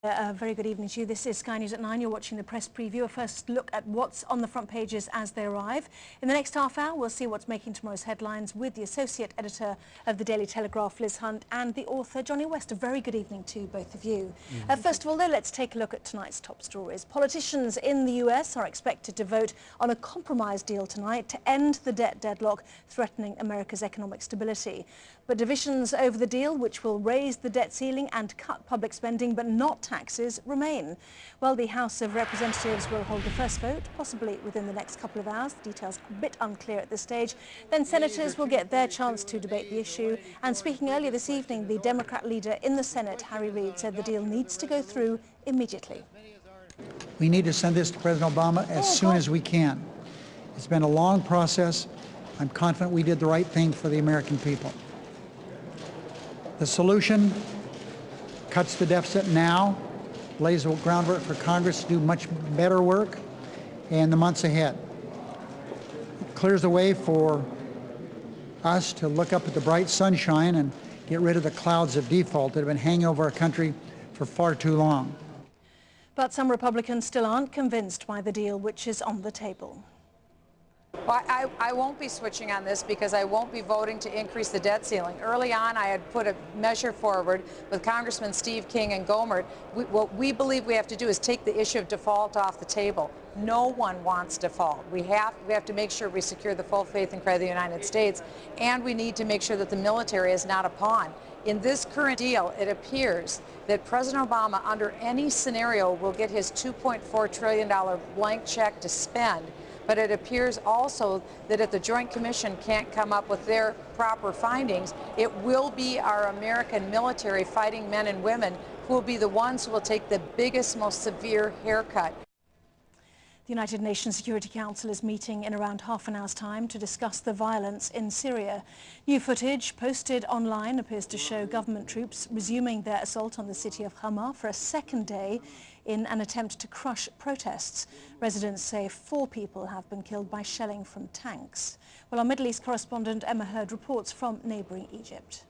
A very good evening to you. This is Sky News at 9. You're watching the press preview. A first look at what's on the front pages as they arrive. In the next half hour, we'll see what's making tomorrow's headlines with the Associate Editor of the Daily Telegraph, Liz Hunt, and the author, Johnny West. A very good evening to both of you. First of all, though, let's take a look at tonight's top stories. Politicians in the US are expected to vote on a compromise deal tonight to end the debt deadlock threatening America's economic stability. But divisions over the deal, which will raise the debt ceiling and cut public spending but not taxes, remain. Well, the House of Representatives will hold the first vote, possibly within the next couple of hours. Details a bit unclear at this stage. Then senators will get their chance to debate the issue. And speaking earlier this evening, the Democrat leader in the Senate, Harry Reid, said the deal needs to go through immediately. We need to send this to President Obama as soon as we can. It's been a long process. I'm confident we did the right thing for the American people. The solution cuts the deficit now, lays the groundwork for Congress to do much better work in the months ahead. It clears the way for us to look up at the bright sunshine and get rid of the clouds of default that have been hanging over our country for far too long. But some Republicans still aren't convinced by the deal which is on the table. Well, I won't be switching on this because I won't be voting to increase the debt ceiling. Early on, I had put a measure forward with Congressman Steve King and Gohmert. What we believe we have to do is take the issue of default off the table. No one wants default. We have to make sure we secure the full faith and credit of the United States, and we need to make sure that the military is not a pawn. In this current deal, it appears that President Obama, under any scenario, will get his $2.4 trillion blank check to spend. But it appears also that if the Joint Commission can't come up with their proper findings, it will be our American military fighting men and women who will be the ones who will take the biggest, most severe haircut. The United Nations Security Council is meeting in around half an hour's time to discuss the violence in Syria. New footage posted online appears to show government troops resuming their assault on the city of Hama for a second day in an attempt to crush protests. Residents say 4 people have been killed by shelling from tanks. Well, our Middle East correspondent Emma Hurd reports from neighbouring Egypt.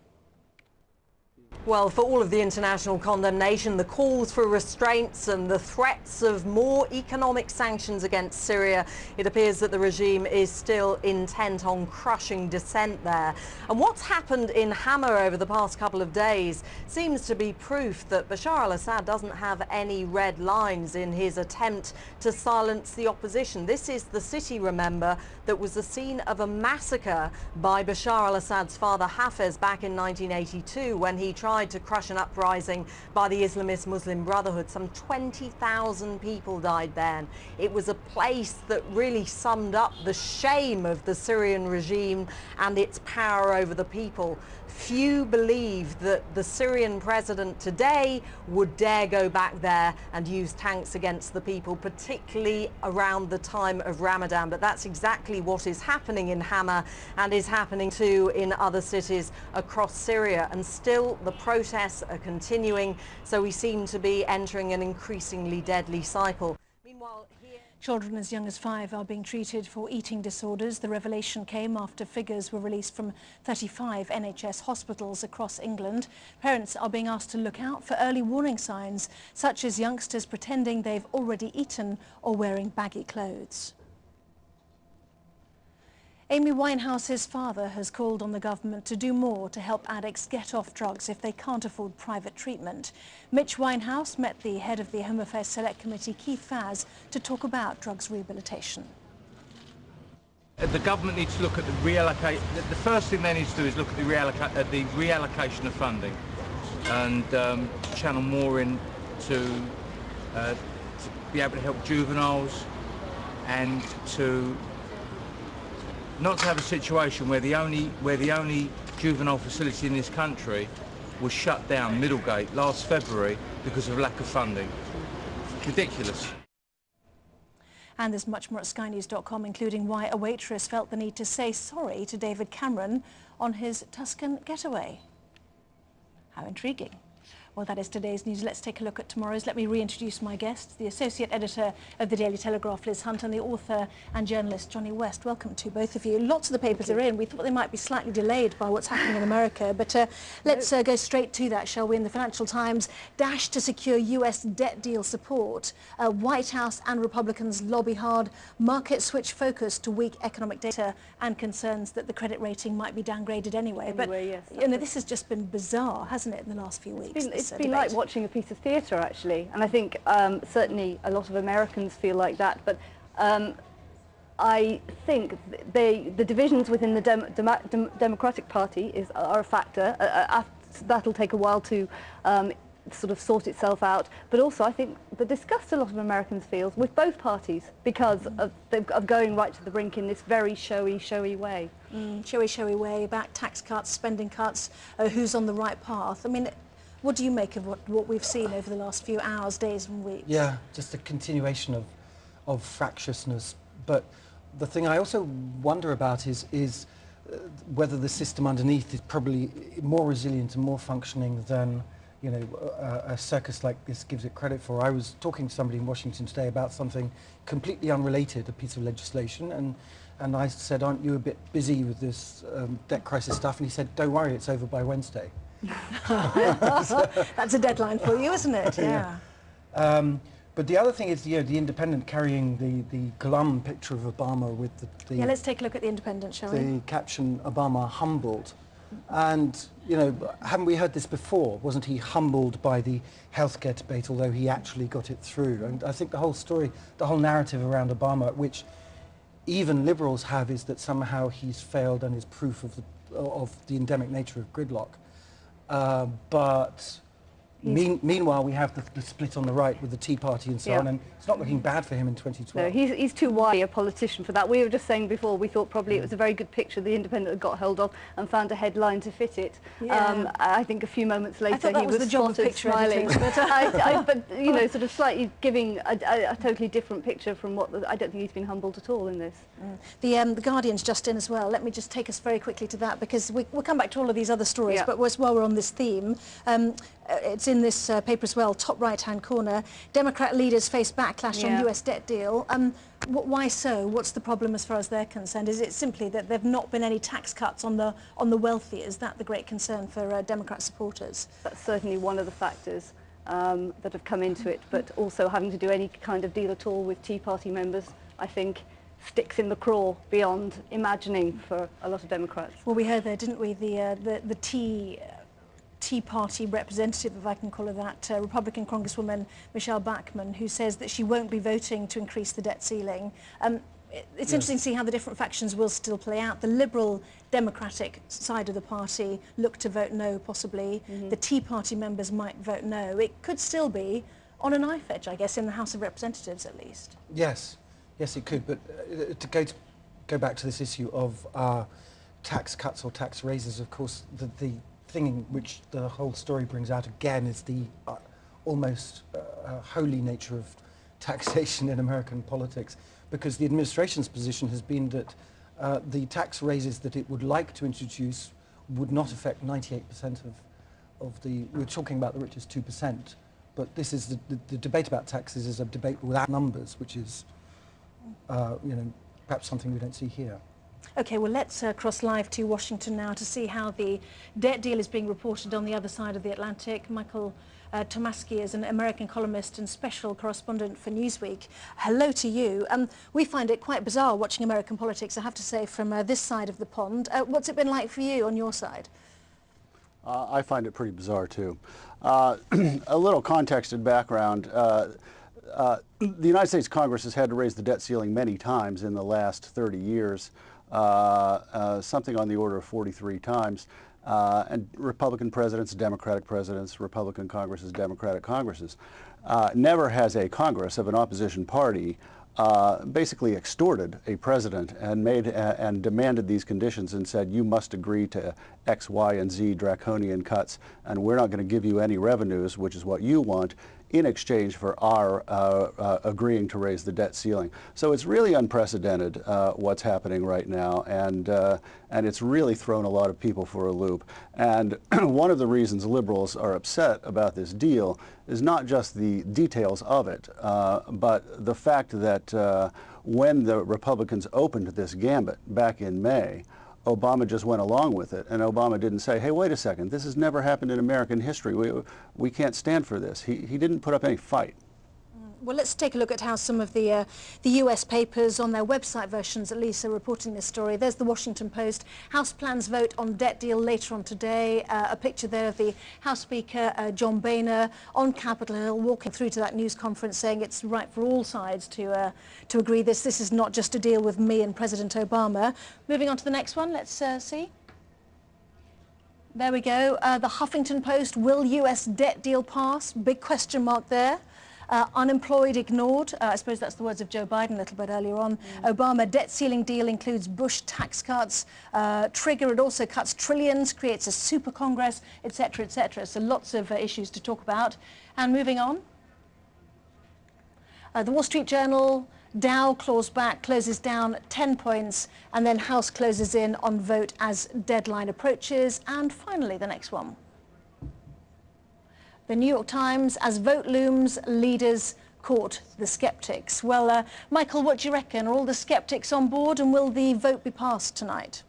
Well, for all of the international condemnation, the calls for restraints and the threats of more economic sanctions against Syria, it appears that the regime is still intent on crushing dissent there. And what's happened in Hama over the past couple of days seems to be proof that Bashar al-Assad doesn't have any red lines in his attempt to silence the opposition. This is the city, remember, that was the scene of a massacre by Bashar al-Assad's father Hafez back in 1982 when he tried to crush an uprising by the Islamist Muslim Brotherhood. Some 20,000 people died then. It was a place that really summed up the shame of the Syrian regime and its power over the people. Few believe that the Syrian president today would dare go back there and use tanks against the people, particularly around the time of Ramadan. But that's exactly what is happening in Hama and is happening too in other cities across Syria. And still the protests are continuing, so we seem to be entering an increasingly deadly cycle. Meanwhile, children as young as 5 are being treated for eating disorders. The revelation came after figures were released from 35 NHS hospitals across England. Parents are being asked to look out for early warning signs, such as youngsters pretending they've already eaten or wearing baggy clothes. Amy Winehouse's father has called on the government to do more to help addicts get off drugs if they can't afford private treatment. Mitch Winehouse met the head of the Home Affairs Select Committee, Keith Faz, to talk about drugs rehabilitation. The government needs to look at the reallocate. The first thing they need to do is look at the reallocation of funding and channel more in to be able to help juveniles and to not to have a situation where the only juvenile facility in this country was shut down, Middlegate, last February because of lack of funding. Ridiculous. And there's much more at SkyNews.com, including why a waitress felt the need to say sorry to David Cameron on his Tuscan getaway. How intriguing. Well, that is today's news. Let's take a look at tomorrow's. Let me reintroduce my guests, the Associate Editor of the Daily Telegraph, Liz Hunt, and the author and journalist, Johnny West. Welcome to both of you. Lots of the papers are in. We thought they might be slightly delayed by what's happening in America, but let's go straight to that, shall we? In the Financial Times, dash to secure US debt deal support. White House and Republicans lobby hard. Markets switch focus to weak economic data and concerns that the credit rating might be downgraded anyway. Yes, you know, this has just been bizarre, hasn't it, in the last few weeks? It's been like watching a piece of theatre, actually, and I think certainly a lot of Americans feel like that. But I think the divisions within the Democratic Party are a factor. That'll take a while to sort of sort itself out. But also, I think the disgust a lot of Americans feel with both parties because of going right to the brink in this very showy way. Showy way about tax cuts, spending cuts, who's on the right path. I mean, what do you make of what we've seen over the last few hours, days and weeks? Yeah, just a continuation of fractiousness. But the thing I also wonder about is whether the system underneath is probably more resilient and more functioning than, you know, a circus like this gives it credit for. I was talking to somebody in Washington today about something completely unrelated, a piece of legislation, and I said, aren't you a bit busy with this debt crisis stuff? And he said, don't worry, it's over by Wednesday. That's a deadline for you, isn't it? Yeah. But the other thing is, you know, the Independent carrying the glum picture of Obama with the Yeah, let's take a look at the Independent, shall we? The caption, Obama humbled. And, you know, haven't we heard this before? Wasn't he humbled by the healthcare debate, although he actually got it through? And I think the whole story, the whole narrative around Obama, which even liberals have, is that somehow he's failed and is proof of the endemic nature of gridlock. But meanwhile, we have the split on the right with the Tea Party and so on, and it's not looking bad for him in 2012. No, he's too wily a politician for that. We were just saying before, we thought probably it was a very good picture the Independent got hold of and found a headline to fit it. Yeah. I think a few moments later he was the job of spotted picture smiling. editing, But you know, sort of slightly giving a totally different picture from what I don't think he's been humbled at all in this. The Guardian's just in as well. Let me just take us very quickly to that, because we'll come back to all of these other stories, but while we're on this theme, it's in this paper as well, top right-hand corner. Democrat leaders face backlash on US debt deal. Why so? What's the problem as far as they're concerned? Is it simply that there have not been any tax cuts on the wealthy? Is that the great concern for Democrat supporters? That's certainly one of the factors that have come into it, but also having to do any kind of deal at all with Tea Party members, I think, sticks in the craw beyond imagining for a lot of Democrats. Well, we heard there, didn't we, the Tea Party representative, if I can call her that, Republican Congresswoman Michelle Bachmann, who says that she won't be voting to increase the debt ceiling. It's interesting to see how the different factions will still play out. The Liberal Democratic side of the party look to vote no, possibly. The Tea Party members might vote no. It could still be on a knife edge, I guess, in the House of Representatives at least. Yes, it could. But to go back to this issue of tax cuts or tax raises, of course, the thing in which the whole story brings out again is the almost holy nature of taxation in American politics, because the administration's position has been that the tax raises that it would like to introduce would not affect 98% of the, we're talking about the richest 2%, but this is the debate about taxes is a debate without numbers, which is you know, perhaps something we don't see here. Okay, well, let's cross live to Washington now to see how the debt deal is being reported on the other side of the Atlantic. Michael Tomasky is an American columnist and special correspondent for Newsweek. Hello to you. We find it quite bizarre watching American politics, I have to say, from this side of the pond. What's it been like for you on your side? I find it pretty bizarre, too. A little context and background. The United States Congress has had to raise the debt ceiling many times in the last 30 years. Something on the order of 43 times, and Republican presidents, Democratic presidents, Republican Congresses, Democratic Congresses. Never has a Congress of an opposition party basically extorted a president and and demanded these conditions and said, you must agree to X, Y, and Z draconian cuts, and we're not going to give you any revenues, which is what you want, in exchange for our agreeing to raise the debt ceiling. So it's really unprecedented what's happening right now, and it's really thrown a lot of people for a loop. And one of the reasons liberals are upset about this deal is not just the details of it, but the fact that when the Republicans opened this gambit back in May, Obama just went along with it, and Obama didn't say, hey, wait a second, this has never happened in American history. We can't stand for this. He didn't put up any fight. Well, let's take a look at how some of the US papers, on their website versions at least, are reporting this story. There's the Washington Post. House plans vote on debt deal later on today. A picture there of the House Speaker, John Boehner, on Capitol Hill, walking through to that news conference, saying it's right for all sides to agree this. This is not just a deal with me and President Obama. Moving on to the next one, let's see. There we go. The Huffington Post, will US debt deal pass? Big question mark there. Unemployed ignored. I suppose that's the words of Joe Biden a little bit earlier on. Obama debt ceiling deal includes Bush tax cuts. Trigger, it also cuts trillions, creates a super Congress, etc., etc. So lots of issues to talk about. And moving on. The Wall Street Journal, Dow claws back, closes down 10 points, and then House closes in on vote as deadline approaches. And finally, the next one. The New York Times, as vote looms, leaders court the skeptics. Well, Michael, what do you reckon? Are all the skeptics on board, and will the vote be passed tonight?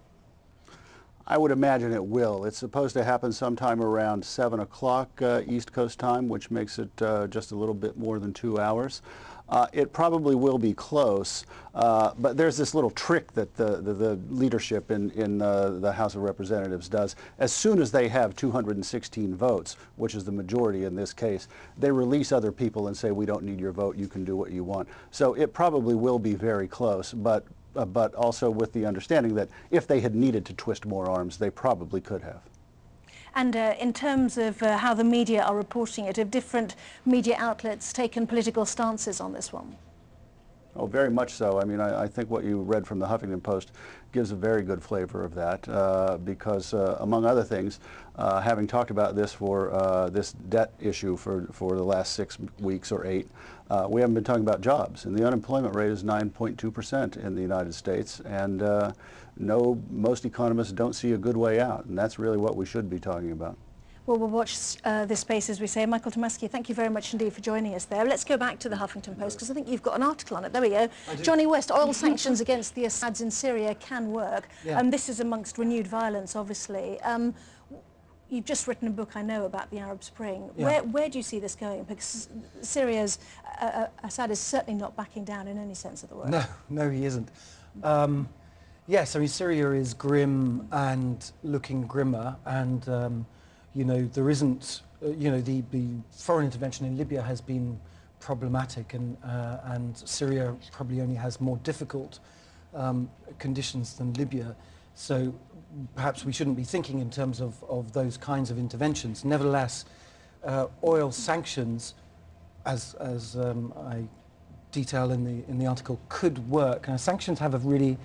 I would imagine it will. It's supposed to happen sometime around 7 o'clock East Coast time, which makes it just a little bit more than 2 hours. It probably will be close, but there's this little trick that the leadership in the House of Representatives does. As soon as they have 216 votes, which is the majority in this case, they release other people and say, we don't need your vote, you can do what you want. So it probably will be very close, but also with the understanding that if they had needed to twist more arms, they probably could have. And in terms of how the media are reporting it, have different media outlets taken political stances on this one? Oh, very much so. I mean, I think what you read from the Huffington Post gives a very good flavor of that because, among other things, having talked about this for this debt issue for the last 6 weeks or 8, we haven't been talking about jobs. And the unemployment rate is 9.2% in the United States. And most economists don't see a good way out. And that's really what we should be talking about. Well, we'll watch this space, as we say. Michael Tomasky, thank you very much indeed for joining us there. Let's go back to the Huffington Post, because I think you've got an article on it. There we go. Johnny West, oil sanctions against the Assads in Syria can work. Yeah. This is amongst renewed violence, obviously. You've just written a book, I know, about the Arab Spring. Yeah. Where do you see this going? Because Syria's Assad is certainly not backing down in any sense of the word. No, he isn't. Yes, I mean, Syria is grim and looking grimmer, and you know, there isn't, you know, the foreign intervention in Libya has been problematic, and Syria probably only has more difficult conditions than Libya. So perhaps we shouldn't be thinking in terms of those kinds of interventions. Nevertheless, oil sanctions, as I detail in the article, could work. Sanctions have a really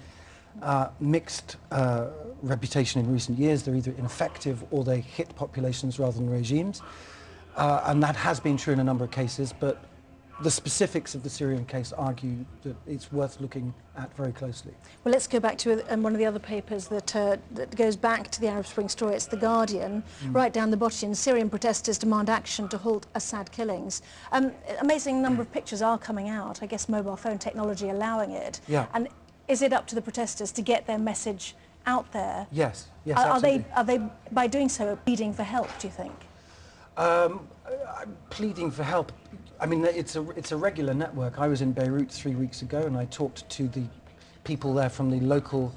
mixed reputation in recent years. They're either ineffective or they hit populations rather than regimes. And that has been true in a number of cases, but the specifics of the Syrian case argue that it's worth looking at very closely. Well, let's go back to one of the other papers that goes back to the Arab Spring story. It's The Guardian. Right down the bottom, Syrian protesters demand action to halt Assad killings. Amazing number of pictures are coming out, I guess mobile phone technology allowing it. Yeah. And is it up to the protesters to get their message out there? Yes, yes, are they, by doing so, pleading for help, do you think? Pleading for help. I mean, it's a regular network. I was in Beirut 3 weeks ago, and I talked to the people there from the local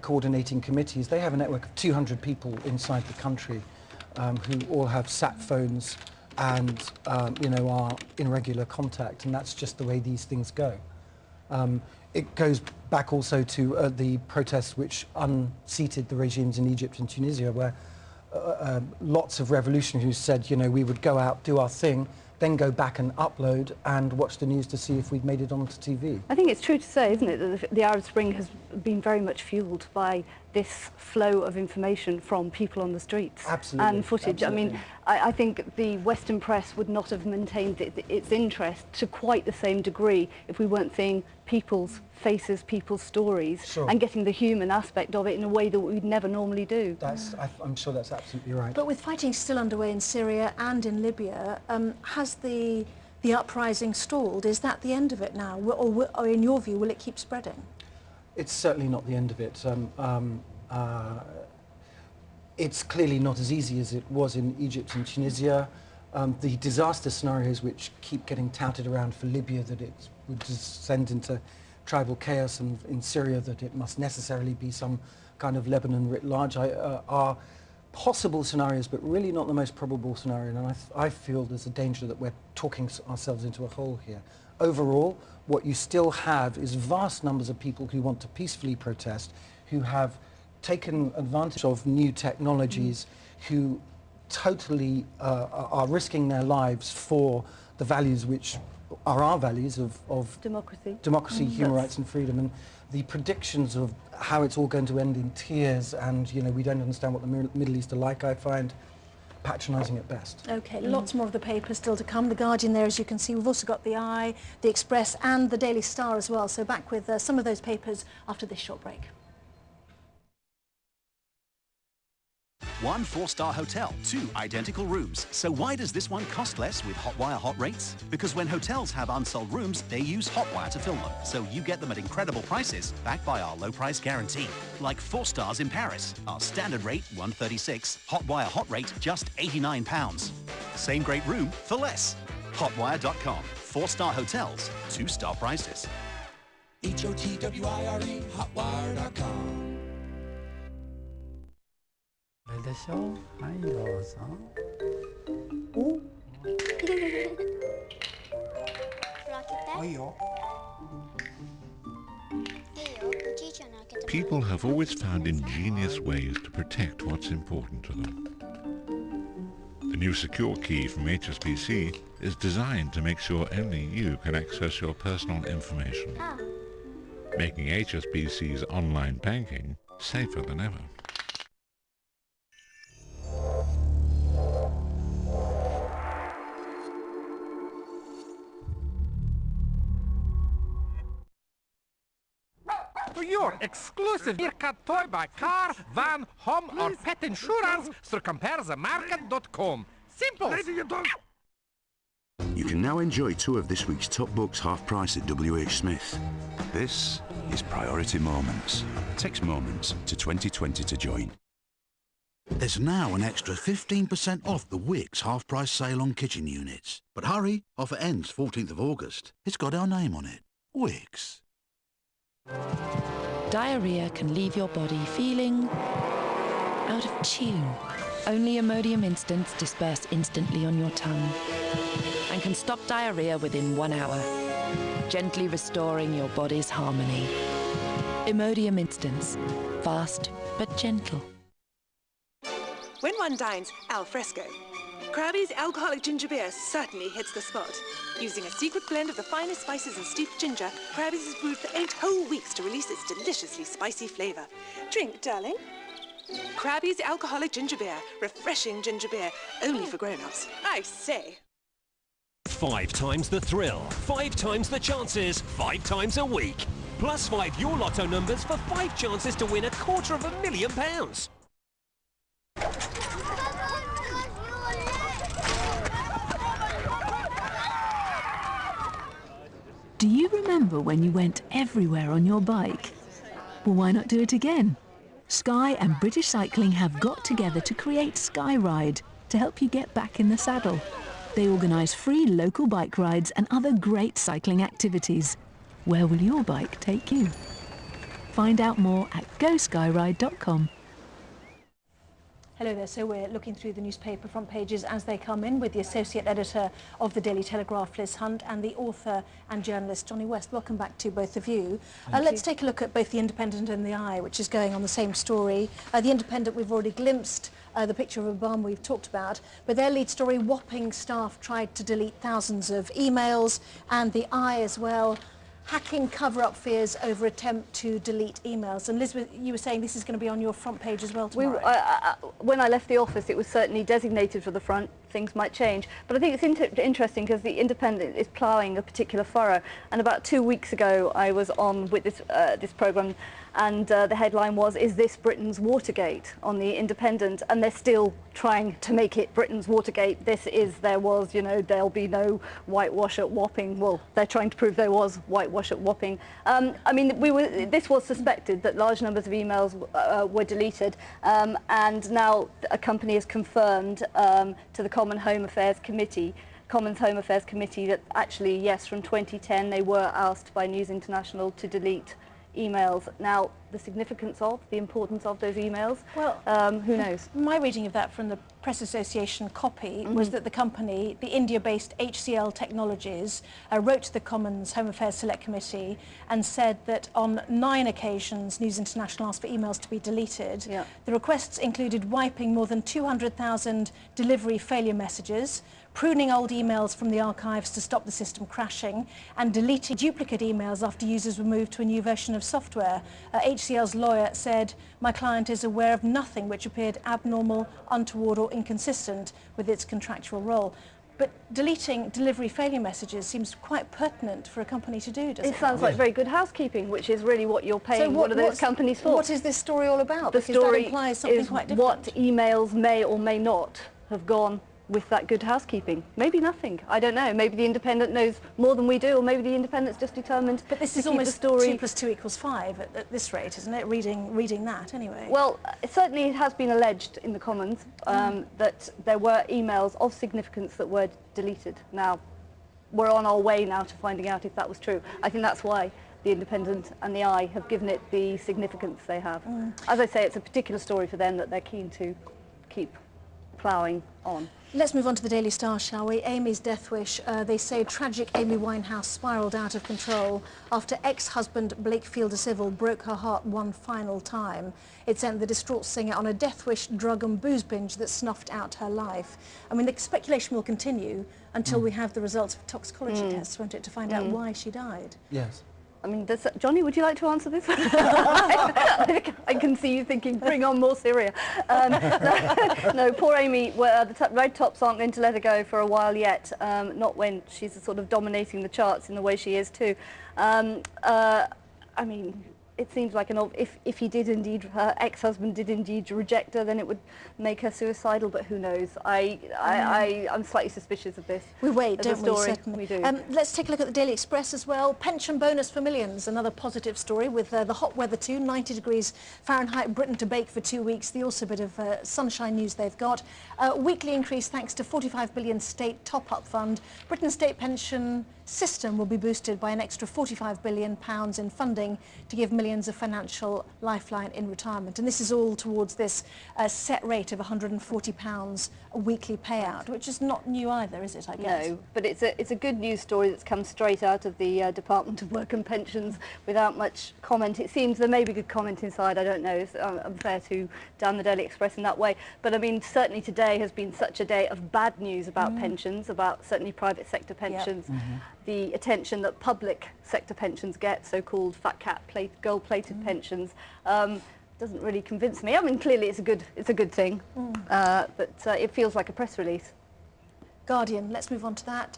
coordinating committees. They have a network of 200 people inside the country who all have sat phones and you know, are in regular contact, and that's just the way these things go. It goes back also to the protests which unseated the regimes in Egypt and Tunisia, where lots of revolutionaries said, you know, we would go out, do our thing, then go back and upload and watch the news to see if we'd made it onto TV. I think it's true to say, isn't it, that the Arab Spring been very much fueled by this flow of information from people on the streets. Absolutely. And footage. Absolutely. I mean, I think the Western press would not have maintained its interest to quite the same degree if we weren't seeing people's faces, people's stories, Sure. and getting the human aspect of it in a way that we'd never normally do. I'm sure that's absolutely right. But with fighting still underway in Syria and in Libya, has the uprising stalled? Is that the end of it now? Or in your view, will it keep spreading? It's certainly not the end of it. It's clearly not as easy as it was in Egypt and Tunisia. The disaster scenarios which keep getting touted around for Libya, that it would descend into tribal chaos, and in Syria that it must necessarily be some kind of Lebanon writ large, are possible scenarios, but really not the most probable scenario. And I feel there's a danger that we're talking ourselves into a hole here. Overall, what you still have is vast numbers of people who want to peacefully protest, who have taken advantage of new technologies, who totally are risking their lives for the values which are our values of democracy, human rights and freedom. And the predictions of how it's all going to end in tears and, you know, we don't understand what the Middle East are like, I find patronising at best. Okay, lots more of the papers still to come. The Guardian there, as you can see. We've also got the Eye, the Express and the Daily Star as well. So back with some of those papers after this short break. One 4-star hotel, 2 identical rooms. So why does this one cost less with Hotwire hot rates? Because when hotels have unsold rooms, they use Hotwire to fill them. So you get them at incredible prices, backed by our low price guarantee. Like 4 stars in Paris. Our standard rate, $136. Hotwire hot rate, just £89. Same great room for less. Hotwire.com. 4-star hotels, 2-star prices. HOTWIRE, hotwire.com. あれでしょ。はいどうぞ。いいよ。 People have always found ingenious ways to protect what's important to them. The new secure key from HSBC is designed to make sure only you can access your personal information, making HSBC's online banking safer than ever. For your exclusive clear-cut toy by car, van, home or pet insurance through comparethemarket.com. Simple! You can now enjoy 2 of this week's top books half price at WH Smith. This is Priority Moments. It takes moments to 2020 to join. There's now an extra 15% off the Wickes half-price sale on kitchen units. But hurry, offer ends 14th of August. It's got our name on it. Wickes. Diarrhea can leave your body feeling out of tune. Only Imodium Instants disperse instantly on your tongue and can stop diarrhea within 1 hour, gently restoring your body's harmony. Imodium Instants, fast but gentle. When one dines al fresco, Krabby's alcoholic ginger beer certainly hits the spot. Using a secret blend of the finest spices and steeped ginger, Krabby's is brewed for 8 whole weeks to release its deliciously spicy flavour. Drink, darling. Krabby's alcoholic ginger beer. Refreshing ginger beer. Only for grown-ups. I say. 5 times the thrill, 5 times the chances, 5 times a week. Plus 5 your lotto numbers for 5 chances to win £250,000. Do you remember when you went everywhere on your bike? Well, why not do it again? Sky and British Cycling have got together to create Sky Ride to help you get back in the saddle. They organise free local bike rides and other great cycling activities. Where will your bike take you? Find out more at goskyride.com. Hello there, so we're looking through the newspaper front pages as they come in with the Associate Editor of the Daily Telegraph, Liz Hunt, and the author and journalist, Johnny West. Welcome back to both of you. Let's take a look at both the Independent and the Eye, which is going on the same story. The Independent, we've already glimpsed the picture of Obama we've talked about, but their lead story, whopping staff tried to delete thousands of emails, and the Eye as well. hacking cover-up fears over attempt to delete emails. And Elizabeth, you were saying this is going to be on your front page as well tomorrow. When I left the office, it was certainly designated for the front. Things might change, but I think it's interesting because the Independent is ploughing a particular furrow. And about 2 weeks ago, I was on with this programme, and the headline was, "Is this Britain's Watergate?" on the Independent, and they're still trying to make it Britain's Watergate. There was, there'll be no whitewash at Wapping. Well, they're trying to prove there was whitewash at Wapping. I mean, this was suspected that large numbers of emails were deleted, and now a company has confirmed to the Commons Home Affairs Committee that actually, yes, from 2010 they were asked by News International to delete emails. Now, the significance of, the importance of those emails, well, who knows? My reading of that from the Press Association copy was that the company, the India-based HCL Technologies, wrote to the Commons Home Affairs Select Committee and said that on 9 occasions News International asked for emails to be deleted. Yeah. The requests included wiping more than 200,000 delivery failure messages, pruning old emails from the archives to stop the system crashing, and deleting duplicate emails after users were moved to a new version of software. HCL's lawyer said, "My client is aware of nothing which appeared abnormal, untoward or inconsistent with its contractual role." But deleting delivery failure messages seems quite pertinent for a company to do, doesn't it? It sounds like very good housekeeping, which is really what you're paying one of those companies for. What is this story all about? The because story that implies something is quite different. what emails may or may not have gone with that good housekeeping. Maybe nothing. I don't know. Maybe the Independent knows more than we do, or maybe the Independent's just determined. But this is almost 2 + 2 = 5 at this rate, isn't it? Reading that anyway. Well, certainly it has been alleged in the Commons that there were emails of significance that were deleted. Now, we're on our way now to finding out if that was true. I think that's why the Independent and the Eye have given it the significance they have. As I say, it's a particular story for them that they're keen to keep ploughing on. Let's move on to the Daily Star, shall we? Amy's death wish. They say tragic Amy Winehouse spiralled out of control after ex-husband Blake Fielder-Civil broke her heart one final time. It sent the distraught singer on a death wish drug and booze binge that snuffed out her life. I mean, the speculation will continue until we have the results of toxicology tests, won't it, to find out why she died? Yes. I mean, Johnny, would you like to answer this? I can see you thinking, bring on more Syria. No, poor Amy, the red tops aren't going to let her go for a while yet, not when she's sort of dominating the charts in the way she is too. I mean, it seems like if he did indeed, her ex-husband did indeed reject her, then it would make her suicidal, but who knows? I'm slightly suspicious of this. We wait, don't we? Certainly. We do. Let's take a look at the Daily Express as well. Pension bonus for millions, another positive story with the hot weather too, 90 degrees Fahrenheit, Britain to bake for 2 weeks. The also bit of sunshine news they've got. Weekly increase thanks to 45 billion state top-up fund. Britain's state pension system will be boosted by an extra £45 billion in funding to give millions a financial lifeline in retirement. And this is all towards this set rate of £140 a weekly payout, which is not new either, is it, I guess? No, but it's a good news story that's come straight out of the Department of Work and Pensions without much comment. It seems there may be good comment inside, I don't know. It's unfair to down the Daily Express in that way. But I mean, certainly today has been such a day of bad news about pensions, about certainly private sector pensions. Yep. The attention that public sector pensions get, so-called fat cat gold-plated pensions, doesn't really convince me. I mean, clearly it's a good thing, but it feels like a press release. Guardian, let's move on to that.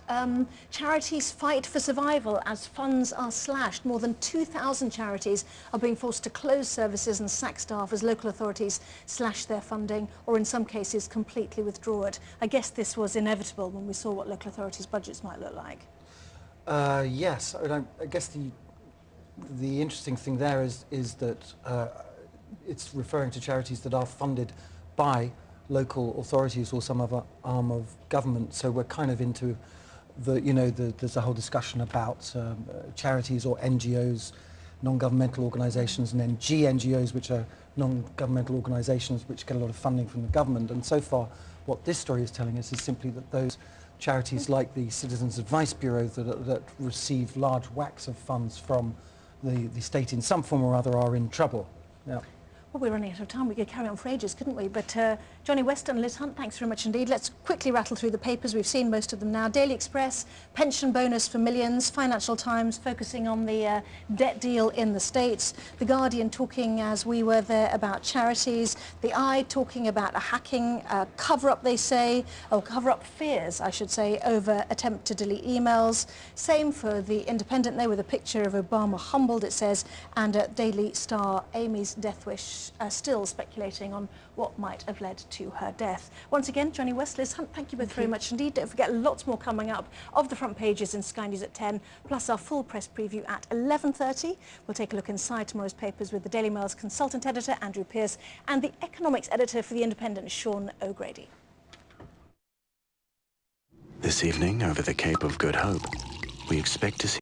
Charities fight for survival as funds are slashed. More than 2,000 charities are being forced to close services and sack staff as local authorities slash their funding, or in some cases completely withdraw it. I guess this was inevitable when we saw what local authorities' budgets might look like. Yes, I guess the interesting thing there is that it's referring to charities that are funded by local authorities or some other arm of government. So we're kind of into there's a whole discussion about charities or NGOs, non-governmental organisations, and then GNGOs, which are non-governmental organisations which get a lot of funding from the government. And so far, what this story is telling us is simply that those charities like the Citizens Advice Bureau that receive large whacks of funds from the state in some form or other are in trouble. Yeah. Well, we're running out of time. We could carry on for ages, couldn't we? But Johnny West and Liz Hunt, thanks very much indeed. Let's quickly rattle through the papers. We've seen most of them now. Daily Express, pension bonus for millions. Financial Times focusing on the debt deal in the States. The Guardian talking, as we were there, about charities. The Eye talking about a hacking cover-up, they say, or cover-up fears, I should say, over attempt to delete emails. Same for The Independent there with a picture of Obama humbled, it says, and Daily Star, Amy's death wish. Still speculating on what might have led to her death. Once again, Johnny West, Liz Hunt, thank you both very much indeed. Don't forget, lots more coming up of the front pages in Sky News at 10, plus our full press preview at 11:30. We'll take a look inside tomorrow's papers with the Daily Mail's consultant editor, Andrew Pearce, and the economics editor for The Independent, Sean O'Grady. This evening, over the Cape of Good Hope, we expect to see